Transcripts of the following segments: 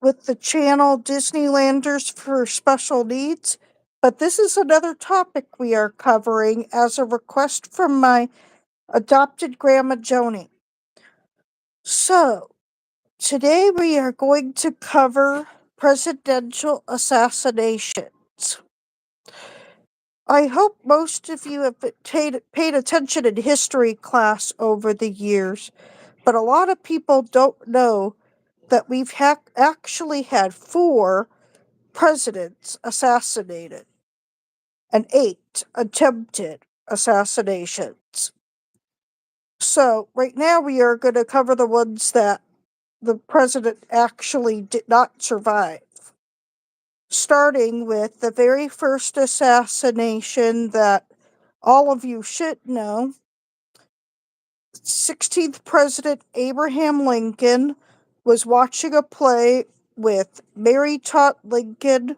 with the channel Disneylanders for Special Needs, but this is another topic we are covering as a request from my adopted grandma Joni. So, today we are going to cover presidential assassinations. I hope most of you have paid attention in history class over the years, but a lot of people don't know that we've actually had 4 presidents assassinated and 8 attempted assassinations. So, right now we are going to cover the ones that the president actually did not survive. Starting with the very first assassination that all of you should know. 16th President Abraham Lincoln was watching a play with Mary Todd Lincoln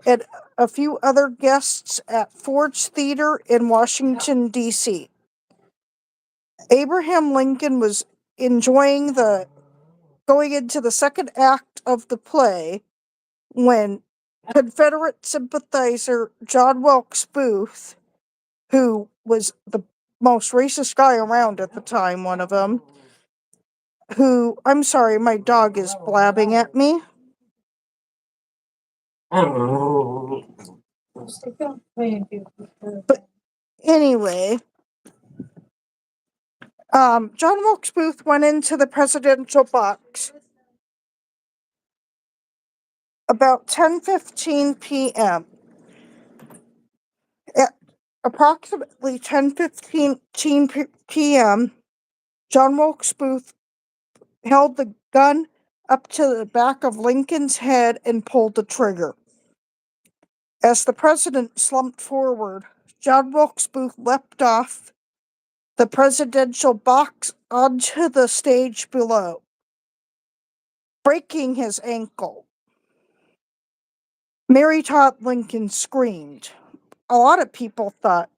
and a few other guests at Ford's Theater in Washington, D.C. Abraham Lincoln was enjoying going into the second act of the play when Confederate sympathizer John Wilkes Booth, who was the most racist guy around at the time, one of them, I'm sorry, my dog is blabbing at me. But anyway, John Wilkes Booth went into the presidential box about 10:15 p.m. At approximately 10:15 p.m., John Wilkes Booth held the gun up to the back of Lincoln's head and pulled the trigger. As the president slumped forward, John Wilkes Booth leapt off the presidential box onto the stage below, breaking his ankle. Mary Todd Lincoln screamed. A lot of people thought,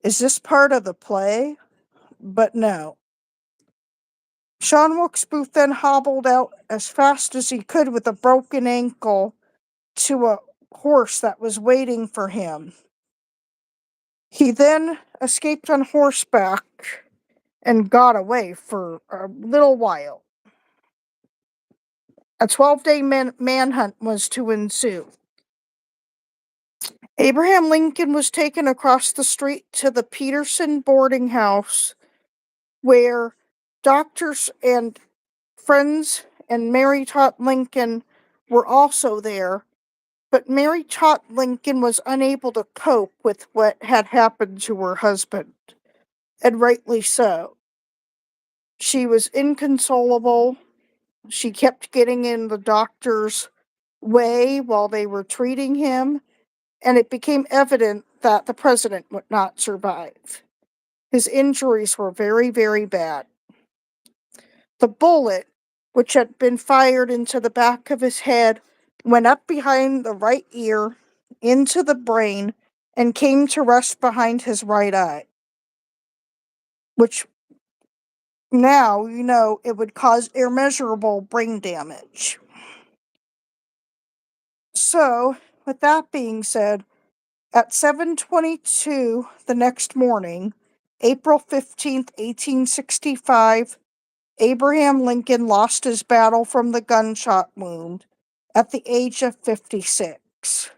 is this part of the play? But no. John Wilkes Booth then hobbled out as fast as he could with a broken ankle to a horse that was waiting for him. He then escaped on horseback and got away for a little while. A 12-day manhunt was to ensue. Abraham Lincoln was taken across the street to the Peterson boarding house, where doctors and friends and Mary Todd Lincoln were also there, but Mary Todd Lincoln was unable to cope with what had happened to her husband, and rightly so. She was inconsolable. She kept getting in the doctor's way while they were treating him, and it became evident that the president would not survive. His injuries were very, very bad. The bullet, which had been fired into the back of his head, went up behind the right ear, into the brain, and came to rest behind his right eye, which now you know it would cause immeasurable brain damage. So, with that being said, at 7:22 the next morning, April 15th, 1865, Abraham Lincoln lost his battle from the gunshot wound at the age of 56.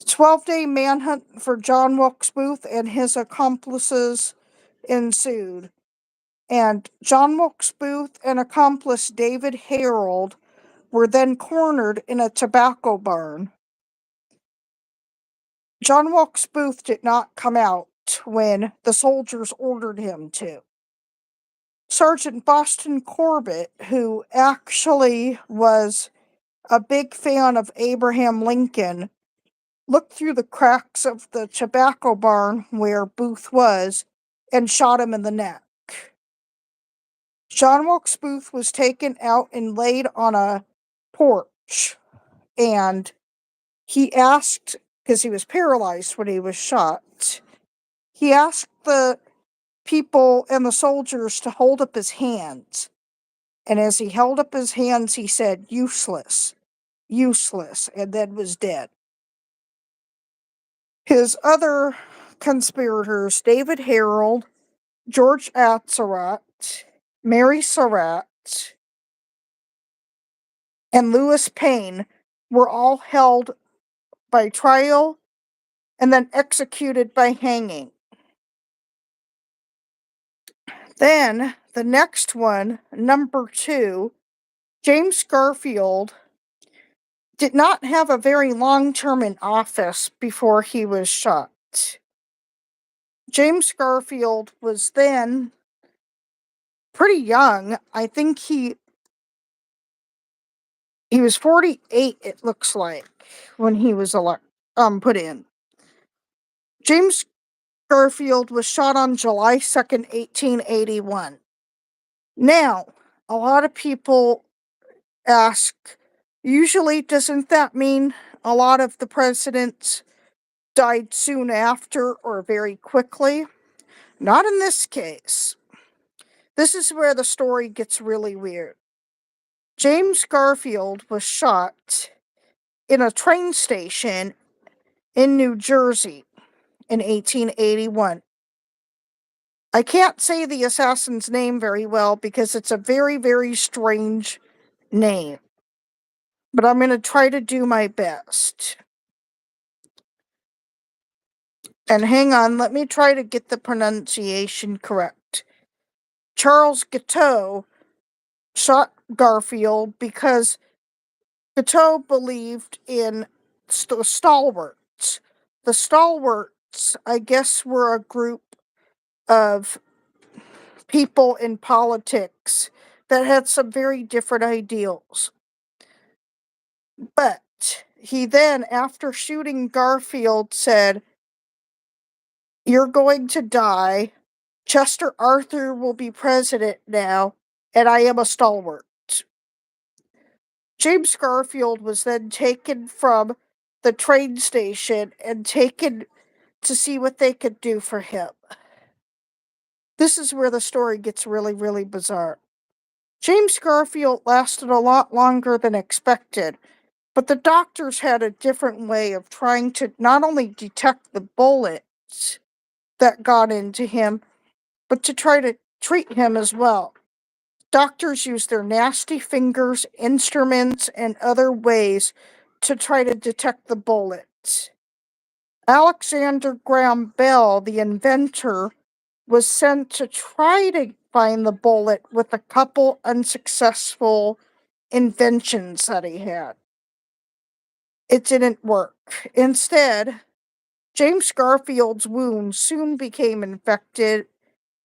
12-day manhunt for John Wilkes Booth and his accomplices ensued, and John Wilkes Booth and accomplice David Harold were then cornered in a tobacco barn. John Wilkes Booth did not come out when the soldiers ordered him to. Sergeant Boston Corbett, who actually was a big fan of Abraham Lincoln, looked through the cracks of the tobacco barn where Booth was and shot him in the neck. John Wilkes Booth was taken out and laid on a porch, and he asked, because he was paralyzed when he was shot, he asked the people and the soldiers to hold up his hands. And as he held up his hands, he said, "Useless, useless," and then was dead. His other conspirators, David Harold, George Atzerodt, Mary Surratt, and Louis Payne, were all held by trial and then executed by hanging. Then the next one, number 2, James Garfield, did not have a very long term in office before he was shot. James Garfield was then pretty young. I think he was 48, it looks like, when he was put in. James Garfield was shot on July 2nd, 1881. Now, a lot of people ask, usually doesn't that mean a lot of the presidents died soon after or very quickly? Not in this case. This is where the story gets really weird. James Garfield was shot in a train station in New Jersey in 1881. I can't say the assassin's name very well because it's a very, very strange name, but I'm going to try to do my best. And hang on, let me try to get the pronunciation correct. Charles Guiteau shot Garfield because Guiteau believed in the stalwarts. The stalwarts, I guess, were a group of people in politics that had some very different ideals. But he then, after shooting Garfield, said, "You're going to die. Chester Arthur will be president now, and I am a stalwart." James Garfield was then taken from the train station and taken to see what they could do for him. This is where the story gets really, really bizarre. James Garfield lasted a lot longer than expected, but the doctors had a different way of trying to not only detect the bullets that got into him, but to try to treat him as well. Doctors used their nasty fingers, instruments, and other ways to try to detect the bullets. Alexander Graham Bell, the inventor, was sent to try to find the bullet with a couple unsuccessful inventions that he had. It didn't work. Instead, James Garfield's wounds soon became infected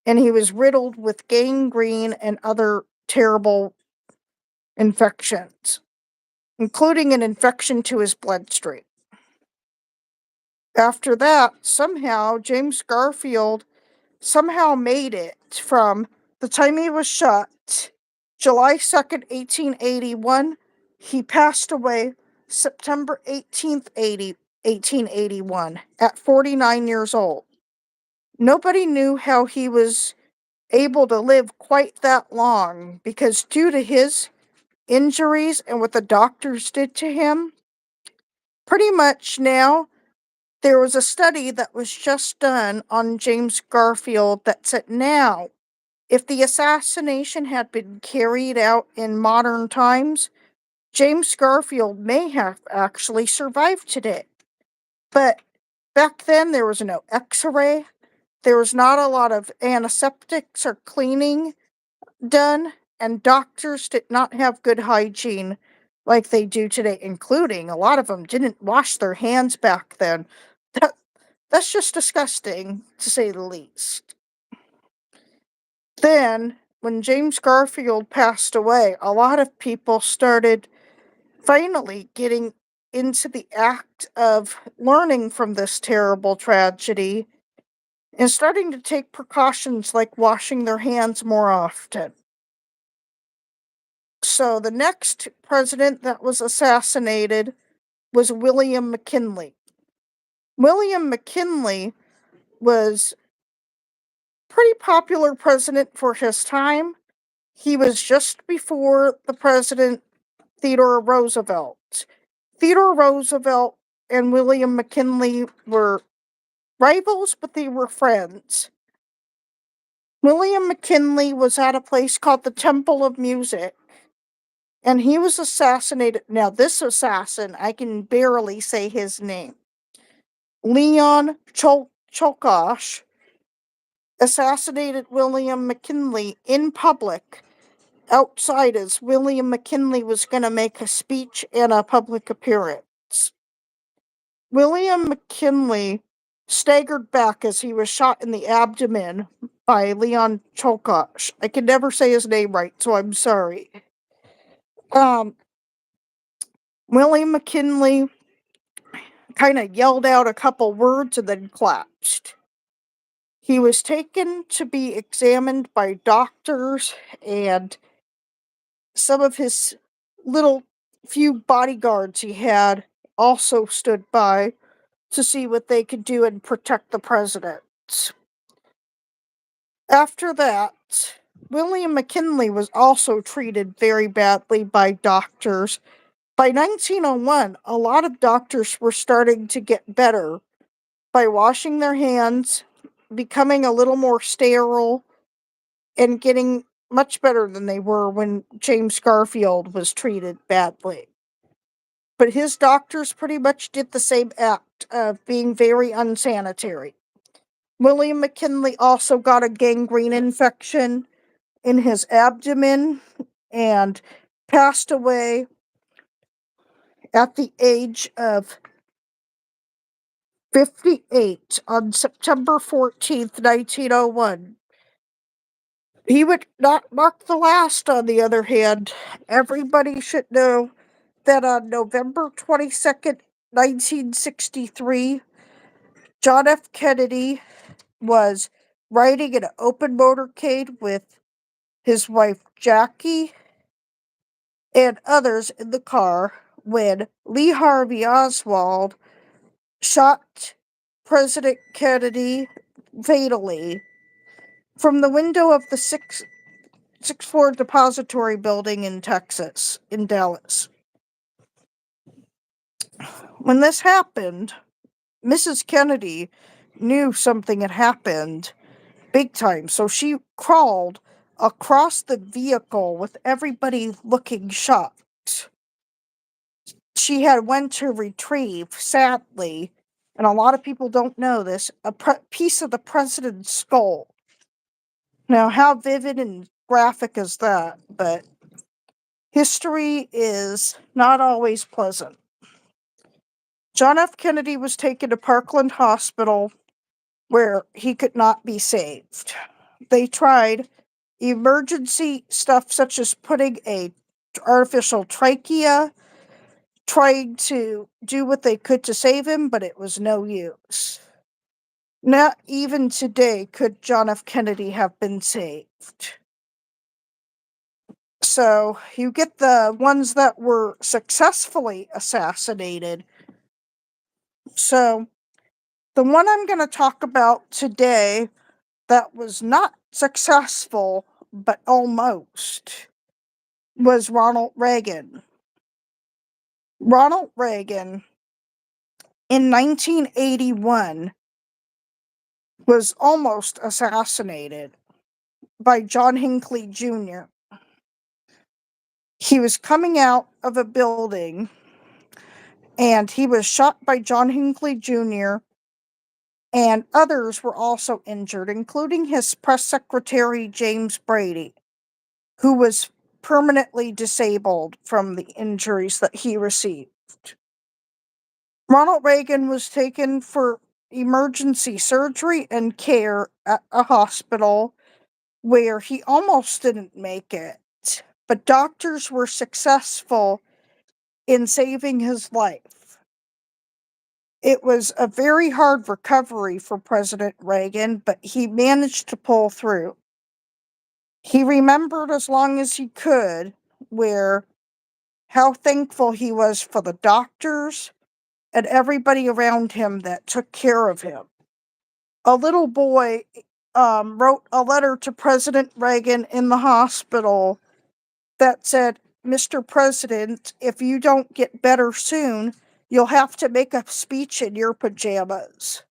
and he was riddled with gangrene and other terrible infections, including an infection to his bloodstream. After that, somehow, James Garfield somehow made it from the time he was shot, July 2nd, 1881, he passed away September 18th, 1881, at 49 years old. Nobody knew how he was able to live quite that long because, due to his injuries and what the doctors did to him, pretty much now there was a study that was just done on James Garfield that said now, if the assassination had been carried out in modern times, James Garfield may have actually survived today. But back then there was no x-ray, there was not a lot of antiseptics or cleaning done, and doctors did not have good hygiene like they do today, including a lot of them didn't wash their hands back then. That, that's just disgusting, to say the least. Then, when James Garfield passed away, a lot of people started finally getting into the act of learning from this terrible tragedy and starting to take precautions like washing their hands more often. So the next president that was assassinated was William McKinley. William McKinley was pretty popular president for his time. he was just before the president, Theodore Roosevelt. Theodore Roosevelt and William McKinley were rivals, but they were friends. William McKinley was at a place called the Temple of Music, and he was assassinated. Now, this assassin, I can barely say his name. Leon Cholkosh assassinated William McKinley in public outside as William McKinley was going to make a speech and a public appearance. William McKinley staggered back as he was shot in the abdomen by Leon Cholkosh. I can never say his name right, so I'm sorry. William McKinley kind of yelled out a couple words and then collapsed. He was taken to be examined by doctors, and some of his little few bodyguards he had also stood by to see what they could do and protect the president. After that, William McKinley was also treated very badly by doctors. By 1901, a lot of doctors were starting to get better by washing their hands, becoming a little more sterile, and getting much better than they were when James Garfield was treated badly. But his doctors pretty much did the same act of being very unsanitary. William McKinley also got a gangrene infection in his abdomen and passed away at the age of 58 on September 14th, 1901. He would not mark the last, on the other hand. Everybody should know that on November 22nd, 1963, John F. Kennedy was riding in an open motorcade with his wife Jackie and others in the car when Lee Harvey Oswald shot President Kennedy fatally from the window of the sixth floor depository building in Texas, in Dallas. When this happened, Mrs. Kennedy knew something had happened big time, so she crawled across the vehicle with everybody looking shocked. She had went to retrieve, sadly, and a lot of people don't know this, a piece of the president's skull. Now, how vivid and graphic is that? But history is not always pleasant. John F. Kennedy was taken to Parkland Hospital where he could not be saved. They tried emergency stuff such as putting a artificial trachea, trying to do what they could to save him, but it was no use. Not even today could John F. Kennedy have been saved. So you get the ones that were successfully assassinated. So the one I'm going to talk about today that was not successful, but almost, was Ronald Reagan. Ronald Reagan in 1981 was almost assassinated by John Hinckley Jr. He was coming out of a building and he was shot by John Hinckley Jr., and others were also injured, including his press secretary, James Brady, who was permanently disabled from the injuries that he received. Ronald Reagan was taken for emergency surgery and care at a hospital where he almost didn't make it, but doctors were successful in saving his life. It was a very hard recovery for President Reagan, but he managed to pull through. He remembered as long as he could where how thankful he was for the doctors and everybody around him that took care of him. A little boy wrote a letter to President Reagan in the hospital that said, "Mr. President, if you don't get better soon, you'll have to make a speech in your pajamas."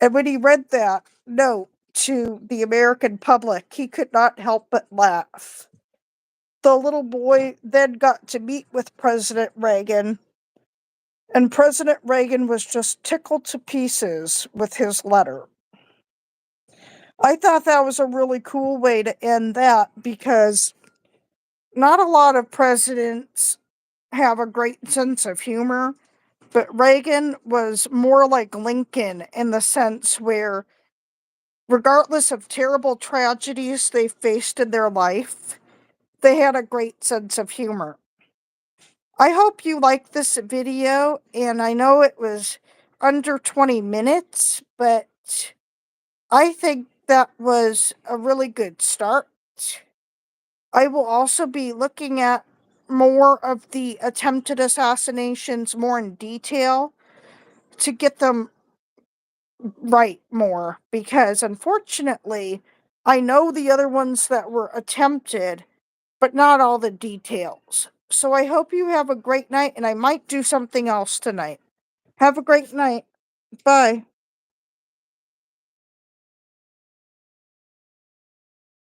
And when he read that note to the American public, he could not help but laugh. The little boy then got to meet with President Reagan, and President Reagan was just tickled to pieces with his letter. I thought that was a really cool way to end that because not a lot of presidents have a great sense of humor, but Reagan was more like Lincoln in the sense where, regardless of terrible tragedies they faced in their life, they had a great sense of humor. I hope you liked this video, and I know it was under 20 minutes, but I think that was a really good start. I will also be looking at more of the attempted assassinations more in detail to get them right more, because unfortunately, I know the other ones that were attempted, but not all the details. So I hope you have a great night, and I might do something else tonight. Have a great night. Bye.